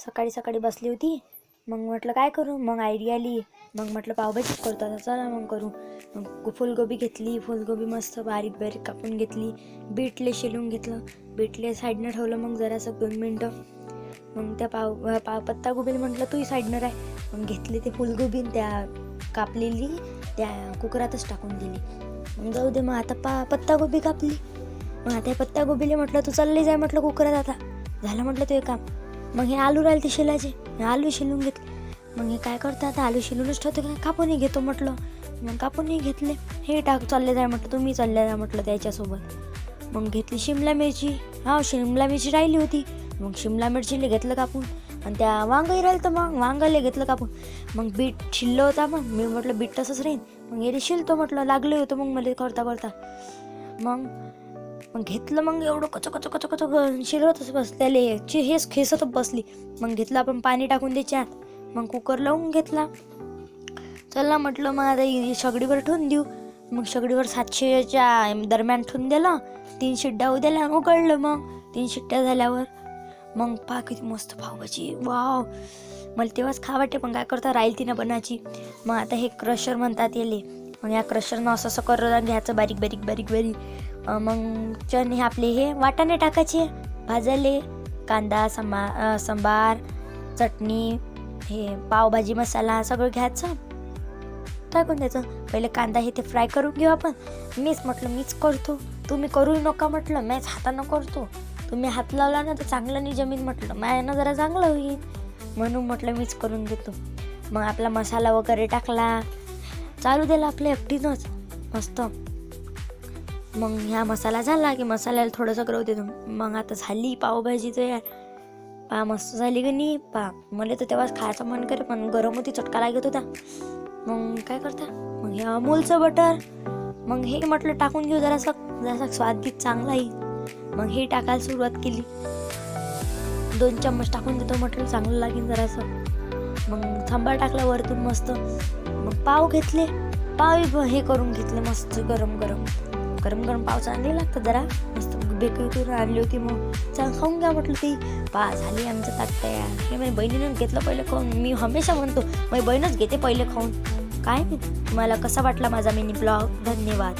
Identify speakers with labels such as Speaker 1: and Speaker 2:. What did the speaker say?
Speaker 1: सकाळी सकाळी बसली होती. मग म्हटलं काय करू, मग आयडिया आली. मग म्हटलं पावभाजीच करतो आता, चला मग करू. मग फुलगोबी घेतली, फुलगोबी मस्त बारीक बारीक कापून घेतली. बीटले शिलून घेतलं, बीटले साईडनं ठेवलं. मग जरासं 2 मिनटं मग त्या पत्तागोबीला म्हटलं तूही साईडनं राह. मग घेतली ते फुलगोबी त्या कापलेली त्या कुकरातच टाकून दिली. मग जाऊ दे, मग आता पत्तागोबी कापली. मग आता पत्तागोबीला म्हटलं तू चालले जाय म्हटलं कुकरात, आता झालं म्हटलं ते काम. मग हे आलू राहिले ते शिलाचे, आलू शिलून घेतले. मग हे काय करतं आता, आलू शिलूनच ठेवतो का, कापूनही घेतो म्हटलं. मग कापूनही घेतले. हे चालले जाय म्हटलं, तुम्ही चालले जा म्हटलं त्याच्यासोबत. मग घेतली शिमला मिरची, शिमला मिरची राहिली होती. मग शिमला मिरचीला घेतलं कापून. आणि त्या वांगही राहिलं तर मग वांगाला घेतलं कापून. मग बीट शिललं होता. मग मी म्हटलं बीट तसंच राहीन, मग हे शिलतो म्हटलं, लागलं होतं मग मला करता करता. मग घेतलं. मग एवढं कच शिरतच बस त्याला हेच खेसतच बसली. मग घेतलं आपण पाणी टाकून त्याच्यात. मग कुकर लावून घेतला. चला म्हटलं मग आता सगळीवर ठेवून देऊ. मग सगळीवर 700च्या दरम्यान ठेवून दिलं. 3 शिट्ट्या होऊ दिल्या, उकळलं. मग 3 शिट्ट्या झाल्यावर मग किती मस्त पावभाजी, वाव. मला तेव्हाच खा वाटे, पण काय करता राहील तिनं बनायची. मग आता हे क्रशर म्हणतात याले. मग या क्रशरनं असं करून घ्यायचं बारीक बारीक बारीक बारीक. मग हे आपले हे वाटाणे टाकायचे भाजायले. कांदा, सांबार, चटणी, हे पावभाजी मसाला सगळं घ्यायचं, टाकून द्यायचं. पहिले कांदा हे ते फ्राय करून घेऊ आपण. मीच करतो, तुम्ही करू नका म्हटलं, मॅच हातानं करतो. तुम्ही हात लावला ना तर चांगलं नाही जमीन म्हटलं, माझ्यानं जरा चांगलं होईल म्हणून म्हटलं मीच करून घेतो. मग आपला मसाला वगैरे टाकला, चालू दिला आपल्या एकटीनंच मस्त. मग ह्या मसाला झाला की मसाल्याला थोडंसं गरव देतो. मग आता झाली पावभाजी तयार. मस्त झाली की नाही मला तर तेव्हाच खायचं मन करे, पण गरम होती, चटका लागत होता. मग काय करता, मग हे अमूलचं बटर, मग हे म्हटलं टाकून घेऊ जरासा स्वाद बी चांगला येईल. मग हे टाकायला सुरुवात केली. 2 चम्मच टाकून देतो म्हटलं, चांगलं लागेल जरासं. मग सांबार टाकला वरतून मस्त. मग पाव घेतले, पाव हे करून घेतले मस्त गरम गरम पाव चांगले लागतात जरा मस्त. बेकरीतून आणली होती, मग खाऊन घ्या म्हटलं. ती झाली आमचं ताट तयार. हे माझ्या बहिणीनं घेतलं पहिले खाऊन. मी हमेशा म्हणतो माझी बहीणच घेते पहिले खाऊन. काय तुम्हाला कसा वाटला माझा मिनी ब्लॉग, धन्यवाद.